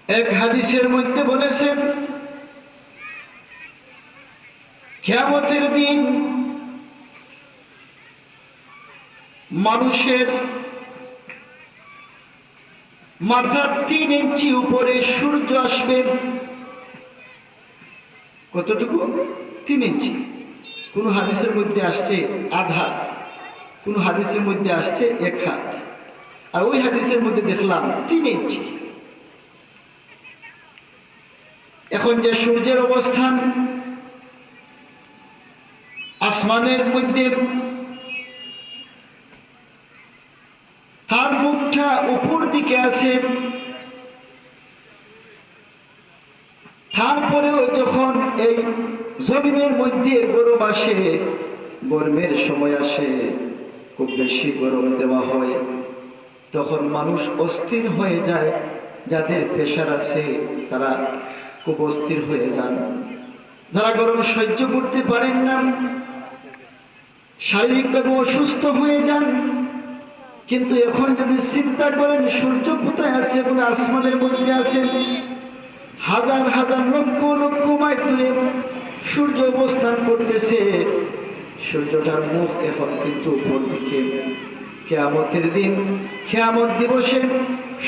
এক হাদিসের মধ্যে বলেছেন, কিয়ামতের দিন মানুষের মাথার 3 ইঞ্চি উপরে সূর্য আসবে। কতটুকু? 3 ইঞ্চি। কোন হাদিসের মধ্যে আসছে আধা হাত, কোন হাদিসের মধ্যে আসছে 1 হাত, আর ওই হাদিসের মধ্যে দেখলাম 3 ইঞ্চি। এখন যে সূর্যের অবস্থান আসমানের মধ্যে, তার মুখটা উপর দিকে আছে, তারপরেও যখন এই জমিনের মধ্যে গরম আসে, গরমের সময় আসে, খুব বেশি গরম দেওয়া হয়, তখন মানুষ অস্থির হয়ে যায়। যাদের প্রেশার আছে তারা খুব অস্থির হয়ে যান, যারা গরম সহ্য করতে পারেন না শারীরিকভাবে অসুস্থ হয়ে যান। কিন্তু এখন যদি চিন্তা করেন সূর্য কোথায় আছে, বলে আসমানের মধ্যে আছে, হাজার হাজার লক্ষ লক্ষ মাইল দূরে সূর্য অবস্থান করতেছে। সূর্যটার মুখ এখন কিন্তু উপর দিকে। কিয়ামতের দিন, কিয়ামত দিবসে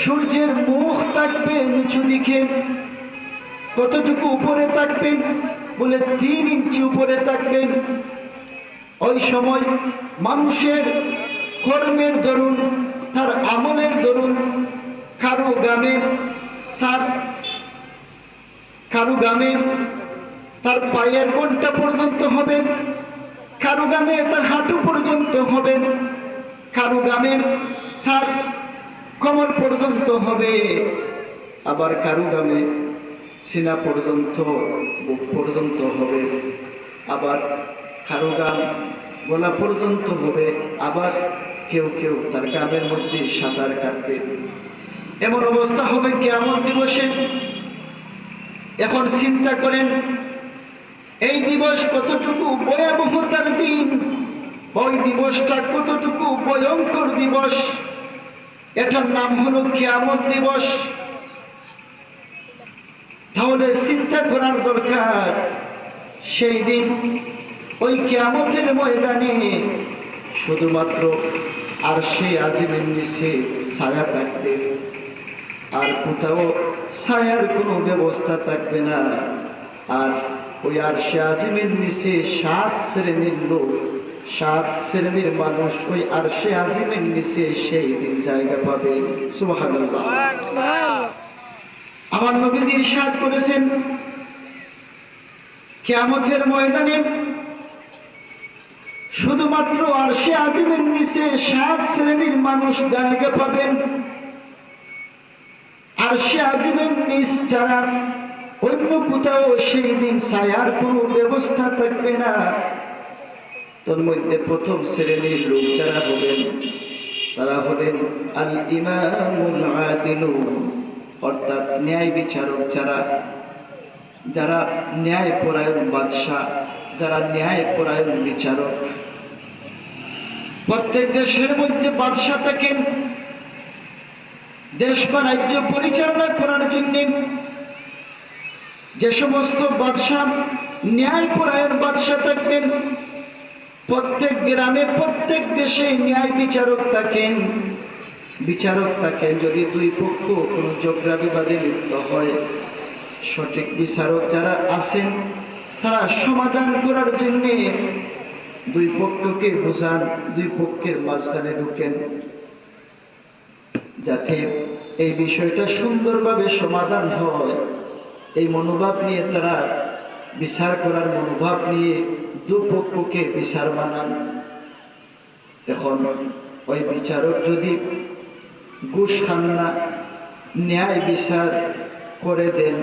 সূর্যের মুখ থাকবে নিচু দিকে। কতটুকু উপরে থাকবে? বলে 3 ইঞ্চি উপরে থাকবে। ওই সময় মানুষের কর্মের দরুন, তার আমলের দরুন, কারো গামে তার পায়ের কোণটা পর্যন্ত হবে, কারো গামে তার হাঁটু পর্যন্ত হবে, কারো গামে তার কোমর পর্যন্ত হবে, আবার কারো গামে সিনা পর্যন্ত, বুক পর্যন্ত হবে, আবার কারো গাম গলা পর্যন্ত হবে, আবার কেউ কেউ তার গামের মধ্যে সাঁতার কাটবে। এমন অবস্থা হবে কিয়ামত দিবসে। এখন চিন্তা করেন এই দিবস কতটুকু ভয়াবহতার দিন, ওই দিবসটা কতটুকু ভয়ঙ্কর দিবস। এটার নাম হলো কিয়ামত দিবস। তাহলে চিন্তা করার দরকার, সেই দিন ওই কিয়ামতের ময়দানে শুধুমাত্র আরশে আজিমের নিচে ছায়া থাকবে, আর কোথাও ছায়ার কোনো ব্যবস্থা থাকবে না। আর ওই আরশে আজিমের নিচে 7 শ্রেণীর লোক, 7 শ্রেণীর মানুষ ওই আরশে আজিমের নিচে সেই দিন জায়গা পাবে। সুবহানাল্লাহ। আমার নবীজি ইরশাদ করেছেন, কিয়ামতের ময়দানে শুধুমাত্র আরশে আজিমের নিচে 7 শ্রেণীর মানুষ জায়গা পাবেন। আরশে আজিমের নিচ যারা, অন্য কোথাও সেই দিন ছায়ার কোনো ব্যবস্থা থাকবে না। তোর মধ্যে প্রথম শ্রেণীর লোক যারা হবেন, তারা হলেন আল ইমামুল আদিলু, অর্থাৎ ন্যায় বিচারক, যারা ন্যায় পরায়ণ বাদশাহ, যারা ন্যায় পরায়ণ বিচারক। প্রত্যেক দেশের মধ্যে বাদশাহ থাকেন, দেশ বা রাজ্য পরিচালনা করার জন্য। যে সমস্ত বাদশাহ ন্যায় পরায়ণ বাদশাহ থাকবেন, প্রত্যেক গ্রামে প্রত্যেক দেশে ন্যায় বিচারক থাকেন। যদি 2 পক্ষ কোনো ঝগড়া বিবাদে লিপ্ত হয়, সঠিক বিচারক যারা আছেন তারা সমাধান করার জন্য 2 পক্ষকে বোঝান, 2 পক্ষের মাঝখানে ঢুকেন, যাতে এই বিষয়টা সুন্দরভাবে সমাধান হয়। এই মনোভাব নিয়ে তারা বিচার করার মনোভাব নিয়ে 2 পক্ষকে বিচার বানান। এখন ওই বিচারক যদি ঘুষ খান না, ন্যায় বিচার করে দেন,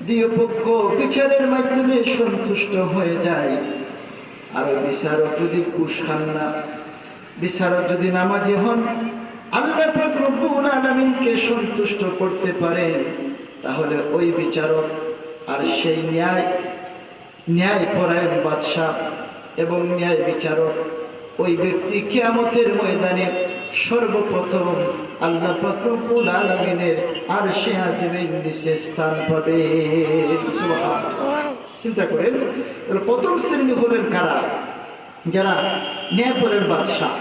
2 পক্ষ বিচারের মাধ্যমে সন্তুষ্ট হয়ে যায়। আর ওই বিচারক যদি ঘুষ খান না, বিচারক যদি নামাজি হন, আল্লাহ পাক রব্বুল আলামিনকে সন্তুষ্ট করতে পারে, তাহলে ওই বিচারক আর সেই ন্যায় পরায়ণ বাদশাহ এবং ন্যায় বিচারক, ওই ব্যক্তি কিয়ামতের ময়দানে সর্বপ্রথম আল্লাহ পাক রব্বুল আলামিনের আরশে আজিমের নিচে স্থান পাবে। সুবহানাল্লাহ। চিন্তা করেন, প্রথম শ্রেণী হলেন কারা? যারা ন্যায়পরের বাদশাহ,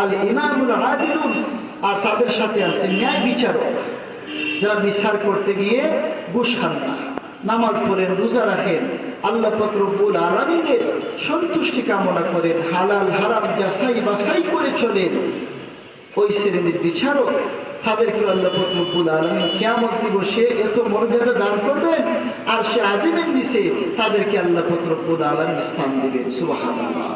আল ইমামুল আদিলুন, আর তাদের সাথে আছে ন্যায় বিচারক, যারা বিচার করতে গিয়ে ঘুষ খান না, নামাজ পড়েন, রোজা রাখেন, আল্লাহ পাক রব্বুল আলামিনের সন্তুষ্টি কামনা করেন, হালাল হারাম যাচাই বাছাই করে চলেন, ওই শ্রেণীর বিচারক, তাদেরকে আল্লাহ পাক রব্বুল আলামিন কিয়ামত দিবসে এত মর্যাদা দান করবেন, আর সে আজিমের নিচে তাদেরকে আল্লাহ পাক রব্বুল আলামিন স্থান দিবেন। সুবহানাল্লাহ।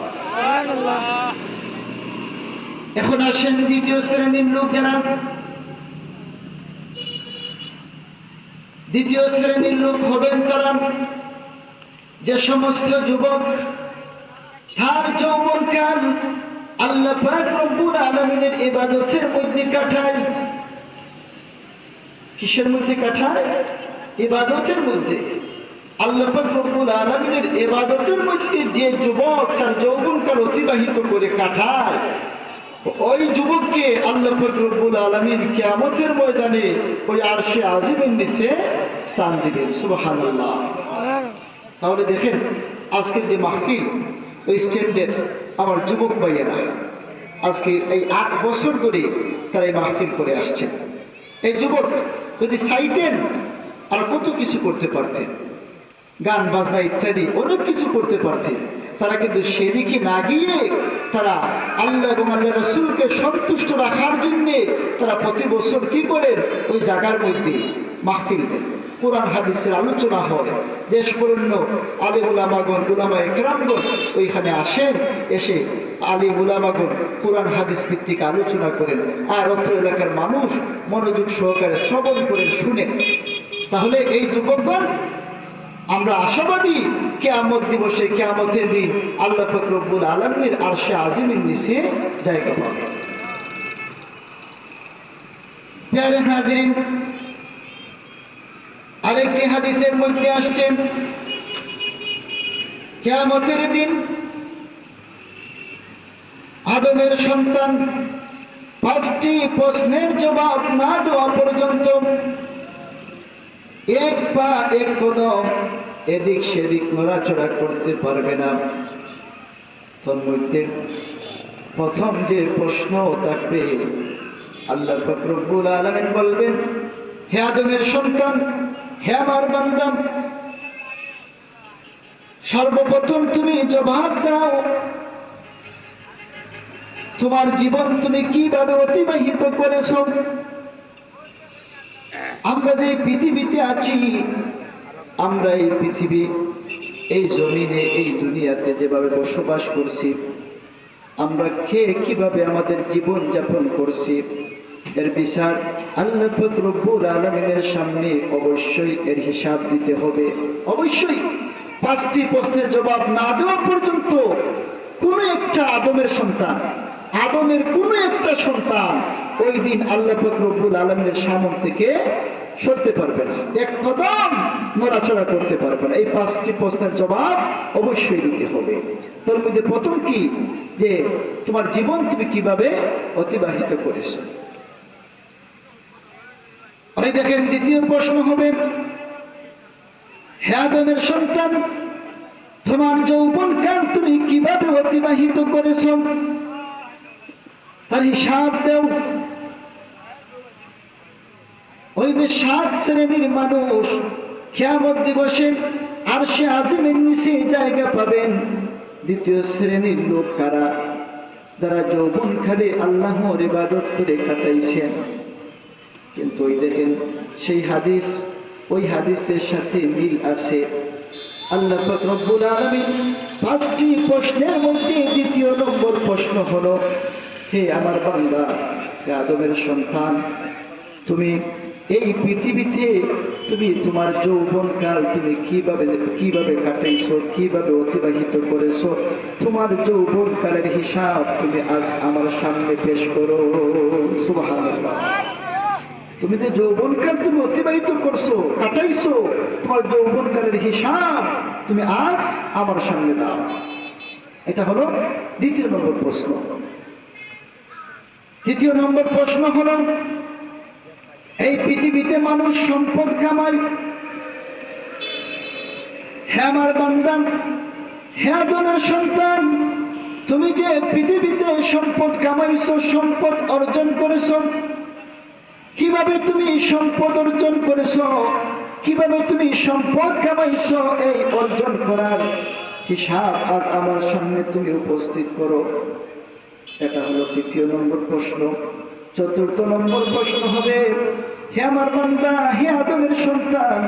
এখন আসেন দ্বিতীয় শ্রেণীর লোক যারা। দ্বিতীয় শ্রেণীর লোক হবেন তারা যে সমস্ত যুবক তার যৌবনকাল আল্লাহ পাক রব্বুল আলামিনের ইবাদতের মধ্যে কাটায়। কিসের মধ্যে কাটায়? ইবাদতের মধ্যে। আল্লাহ পাক রব্বুল আলামিনের ইবাদতের মধ্যে যে যুবক তার যৌবনকাল অতিবাহিত করে কাটায়, ওই যুবককে আল্লাহ পাক রব্বুল আলামিন কিয়ামতের ময়দানে ওই আরশে আজিমের নিচে স্থান দিবেন। সুবহানাল্লাহ। তাহলে দেখেন আজকের যে মাহফিল, ওই স্ট্যান্ডার্ড আমার যুবক ভাইয়েরা আজকে এই 8 বছর ধরে তারা এই মাহফিল করে আসছেন। এই যুবক যদি চাইতেন আর কত কিছু করতে পারতেন, গান বাজনা ইত্যাদি অনেক কিছু করতে পারতেন, তারা কিন্তু সেদিকে না গিয়ে তারা আল্লাহ এবং আল্লাহ রাসূলকে সন্তুষ্ট রাখার জন্য তারা প্রতি বছর কি করেন, ওই জায়গার মধ্যে মাহফিল দেন, কোরআন হাদিসের আলোচনা হয়, দেশ বরেণ্য আলিম উলামাগণ, উলামা ইকরামগণ ওইখানে আসেন, এসে আলিম উলামাগণ কোরআন হাদিস ভিত্তিক আলোচনা করেন, আর অত্র এলাকার মানুষ মনোযোগ সহকারে শ্রবণ করেন, শুনেন। তাহলে এই যুবকগণ আমরা আশাবাদী কিয়ামত দিবসে, কিয়ামতের দিন আল্লাহ পাক রব্বুল আলামিনের আরশে আজিমের নিচে জায়গা পাবে। প্যারে হাজিরিন, আরেকটি হাদিসের মধ্যে আসছে কিয়ামতের দিন আদমের সন্তান 5টি প্রশ্নের জবাব না দেওয়া পর্যন্ত এক পা এক কদম এদিক সেদিক নড়াচড়া করতে পারবে না। তন্মধ্যে প্রথম যে প্রশ্ন থাকবে, আল্লাহ পাক রব্বুল আলামিন বলবেন, হে আদমের সন্তান, হে আমার বান্দা, সর্বপ্রথম তুমি জবাব দাও, তোমার জীবন তুমি কিভাবে অতিবাহিত করেছো? আমরা যে পৃথিবীতে আছি, আমরা এই পৃথিবী, এই জমিনে, এই দুনিয়াতে যেভাবে বসবাস করছি, আমরা কে কিভাবে আমাদের জীবন যাপন করছি, এর বিচার আল্লাহ পাক রব্বুল আলামিনের সামনে অবশ্যই এর হিসাব দিতে হবে। অবশ্যই 5টি প্রশ্নের জবাব না দেওয়া পর্যন্ত কোন একটা আদমের সন্তান, আদমের কোন একটা সন্তান ওই দিন আল্লাহ পাক রব্বুল আলামিনের সামনে থেকে সরতে পারবে না, এক কদম নড়াচড়া করতে পারবে না। এই 5টি প্রশ্নের জবাব অবশ্যই দিতে হবে। তার মধ্যে প্রথম কি, যে তোমার জীবন তুমি কিভাবে অতিবাহিত করেছো। আমি দেখেন দ্বিতীয় প্রশ্ন হবে, হে আদমের সন্তান, তোমার যৌবনকাল তুমি কিভাবে অতিবাহিত করেছো, তার হিসাব দাও। ওই যে 7 শ্রেণীর মানুষ কিয়ামত দিবসে আরশে আজিমের নিচে জায়গা পাবেন। দ্বিতীয় শ্রেণীর লোক কারা? যারা যৌবনকালে আল্লাহর ইবাদত করে কাটাইছেন। কিন্তু ওই দেখেন সেই হাদিস, ওই হাদিসের সাথে মিল আছে। আল্লাহ পাক রব্বুল আলামিন 5টি প্রশ্নের মধ্যে দ্বিতীয় নম্বর প্রশ্ন হলো, হে আমার বান্দা, হে আদমের সন্তান, তুমি এই পৃথিবীতে তুমি তোমার যৌবনকাল তুমি কিভাবে কাটাইছো, কিভাবে অতিবাহিত করেছো, তোমার যৌবনকালের হিসাব তুমি আজ আমার সামনে পেশ করো। সুবহানাল্লাহ। তুমি যে যৌবনকাল তুমি অতিবাহিত করছো, কাটাইছো, তোমার যৌবনকালের হিসাব তুমি আজ আমার সামনে দাও। এটা হলো দ্বিতীয় নম্বর প্রশ্ন। তৃতীয় নম্বর প্রশ্ন হলো, এই পৃথিবীতে মানুষ সম্পদ কামায়। হে আমার বান্দা, হে আদমের সন্তান, তুমি যে পৃথিবীতে সম্পদ কামাইছো, সম্পদ অর্জন করেছো, কিভাবে তুমি সম্পদ অর্জন করেছো, কিভাবে তুমি সম্পদ কামাইছো, এই অর্জন করার হিসাব আজ আমার সামনে তুমি উপস্থিত করো। এটা হলো তৃতীয় নম্বর প্রশ্ন। চতুর্থ নম্বর প্রশ্ন হবে, হে আমার বান্দা, হে আদমের সন্তান,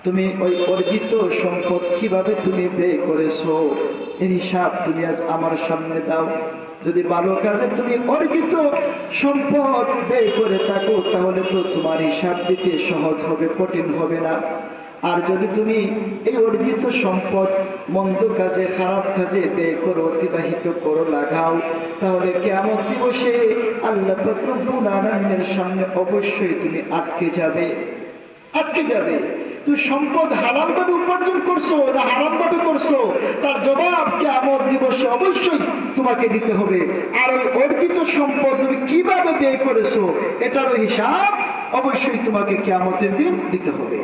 তুমি ওই অর্জিত সম্পদ কিভাবে তুমি ব্যয় করেছো, এর হিসাব তুমি আজ আমার সামনে দাও। যদি ভালো কাজে তুমি অর্জিত সম্পদ ব্যয় করে থাকো, তাহলে তো তোমার হিসাব দিতে সহজ হবে, কঠিন হবে না। আর যদি তুমি এই অর্জিত সম্পদ মন্দ কাজে, খারাপ কাজে ব্যয় করো, অতিবাহিত করো, লাগাও, তাহলে কিয়ামত দিবসে আল্লাহ পাক রব্বুল আলামিনের সামনে অবশ্যই তুমি আটকে যাবে, আটকে যাবে। তুই সম্পদ হারাম ভাবে উপার্জন করছো না হারাম ভাবে করছো, তার জবাব কিয়ামত দিবসে অবশ্যই তোমাকে দিতে হবে। আর ওই অর্জিত সম্পদ তুমি কিভাবে ব্যয় করেছো, এটারও হিসাব অবশ্যই তোমাকে কিয়ামতের দিন দিতে হবে।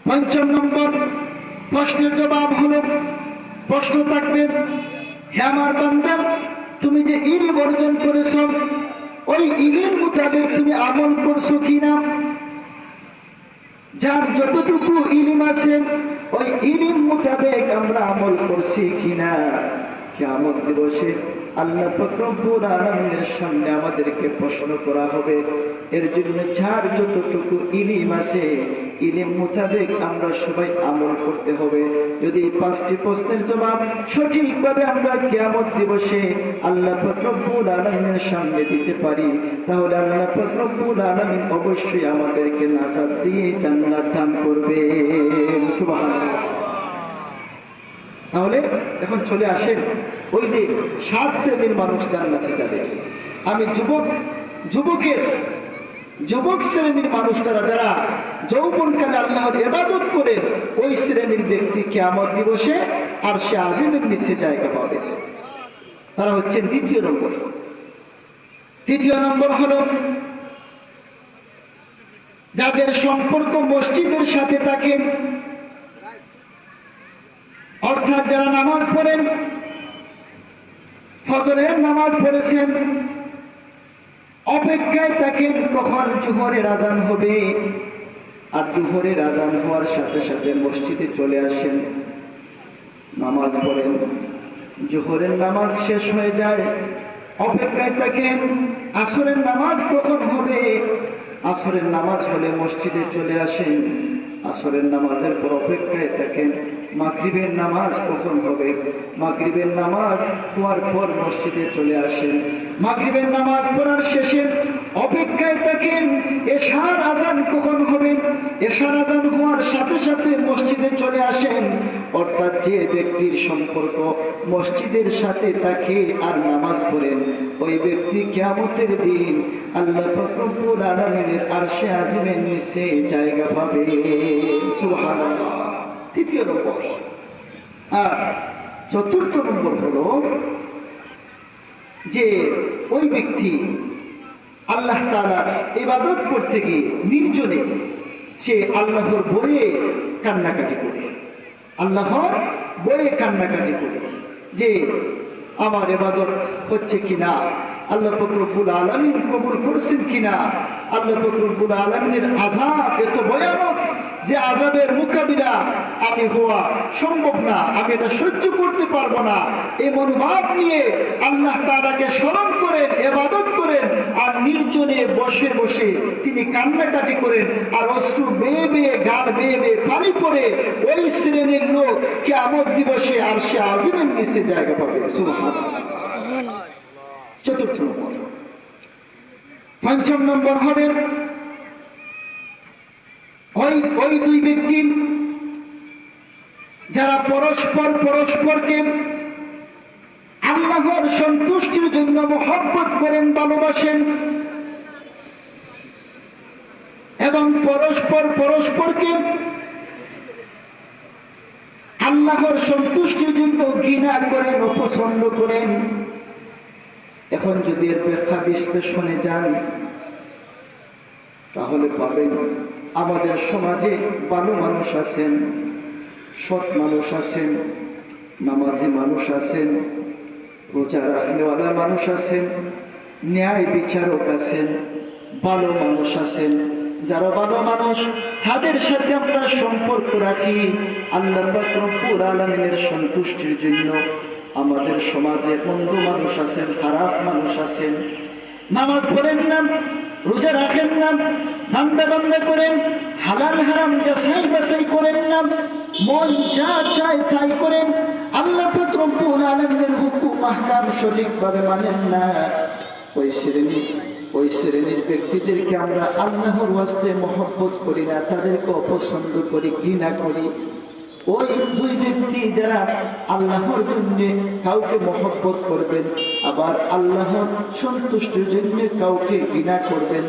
পঞ্চম নম্বর প্রশ্নের জবাব হলো, প্রশ্ন থাকবে, হে আমার বান্দা, তুমি যে ইলম অর্জন করেছো, ওই ইলম মোতাবেক তুমি আমল করছো কিনা? যার যতটুকু ইলম আছে ওই ইলম মোতাবেক আমরা আমল করছি কিনা? কিয়ামত দিবসে আল্লাহ পাক রব্বুল আলামিনের সামনে আমাদেরকে প্রশ্ন করা হবে। এর জন্য যার যতটুকু ইলম আছে ইলম মোতাবেক আমরা সবাই আমল করতে হবে। যদি এই পাঁচটি প্রশ্নের জবাব সঠিকভাবে আমরা কিয়ামত দিবসে আল্লাহ পাক রব্বুল আলামিনের সামনে দিতে পারি, তাহলে আল্লাহ পাক রব্বুল আলামিন অবশ্যই আমাদেরকে নাজাত দিয়ে জান্নাত দান করবে। সুবহানাল্লাহ। তাহলে এখন চলে আসেন, ওই যে 7 শ্রেণীর মানুষ জান্নাতে যাবে। আমি যুবক শ্রেণীর মানুষ, যারা যৌবনকালে আল্লাহর ইবাদত করে, ওই শ্রেণীর ব্যক্তি কিয়ামত দিবসে আরশে আজিমের নিচে জায়গা পাবে। তারা হচ্ছেন দ্বিতীয় নম্বর। তৃতীয় নম্বর হলো যাদের সম্পর্ক মসজিদের সাথে থাকে, অর্থাৎ যারা নামাজ পড়েন, ফজরের নামাজ পড়েছেন, অপেক্ষায় থাকেন কখন জোহরের আজান হবে, আর জোহরের আজান হওয়ার সাথে সাথে মসজিদে চলে আসেন, নামাজ পড়েন, জোহরের নামাজ শেষ হয়ে যায়, অপেক্ষায় থাকেন আসরের নামাজ কখন হবে, আসরের নামাজ হলে মসজিদে চলে আসেন, আসরের নামাজের পর অপেক্ষায় থাকেন মাগরিবের নামাজ কখন হবে, মাগরিবের নামাজ হওয়ার পর মসজিদে চলে আসেন, মাগরিবের নামাজ পড়ার শেষে অপেক্ষায় থাকেন এশার আজান কখন হবে, এশার আজান হওয়ার সাথে সাথে মসজিদে চলে আসেন। অর্থাৎ যে ব্যক্তির সম্পর্ক মসজিদের সাথে থাকে আর নামাজ পড়েন, ওই ব্যক্তি কিয়ামতের দিন আল্লাহ পাক রব্বুল আলামিনের আরশে আজিমের নিচে জায়গা পাবে। সুবহানাল্লাহ। তৃতীয় নম্বর। আর চতুর্থ নম্বর হলো যে ওই ব্যক্তি আল্লাহ তাআলার ইবাদত করতে গিয়ে নির্জনে সে আল্লাহর বয়ে কান্নাকাটি করে, আল্লাহর বয়ে কান্নাকাটি করে যে আমার ইবাদত হচ্ছে কিনা, আল্লাহ পাক রব্বুল আলামিন কবুল করছেন কিনা, আল্লাহ পাক রব্বুল আলামিনের আযাব এত ভয়ানক যে আযাবের মোকাবিলা আমি হওয়া সম্ভব না, আমি এটা সহ্য করতে পারবো না, এই মনোভাব নিয়ে আল্লাহ তাআলাকে স্মরণ করেন, ইবাদত করেন, আর নির্জনে বসে বসে তিনি কান্নাকাটি করেন, আর অশ্রু বেয়ে বেয়ে গাল বেয়ে বেয়ে পানি পড়ে, ওই শ্রেণীর লোক কিয়ামত দিবসে আরশে আজিমের নিচে জায়গা পাবে। সুবহানাল্লাহ। চতুর্থ নম্বর। পঞ্চম নম্বর হবে ওই দুই ব্যক্তি যারা পরস্পরকে আল্লাহর সন্তুষ্টির জন্য মহব্বত করেন, ভালোবাসেন, এবং পরস্পরকে আল্লাহর সন্তুষ্টির জন্য ঘৃণা করেন, অপছন্দ করেন। এখন যদি এর ব্যাখ্যা বিশ্লেষণে যান, তাহলে পাবেন আমাদের সমাজে ভালো মানুষ আছেন, সৎ মানুষ আছেন, নামাজি মানুষ আছেন, রোজা রাখনেওয়ালা মানুষ আছেন, ন্যায় বিচারক আছেন, ভালো মানুষ আছেন। যারা ভালো মানুষ তাদের সাথে আমরা সম্পর্ক রাখি আল্লাহ পাক রব্বুল আলামিনের সন্তুষ্টির জন্য। আমাদের সমাজে মন্দ মানুষ আছেন, খারাপ মানুষ আছেন, নামাজ পড়েন না, রোজা রাখেন না, ধান্দা বান্দা করেন, হালাল হারাম যাচাই বাছাই করেন না, মন যা চায় তাই করেন, আল্লাহ পাক রব্বুল আলামিনের হুকুম আহকাম সঠিকভাবে মানেন না। ওই শ্রেণীর ব্যক্তিদেরকে আমরা আল্লাহর ওয়াস্তে মহব্বত করি না, তাদেরকে অপছন্দ করি, ঘৃণা করি। ওই দুই ব্যক্তি যারা আল্লাহর জন্য কাউকে মহব্বত করবেন, আবার আল্লাহর সন্তুষ্টির জন্য কাউকে ঘৃণা করবেন,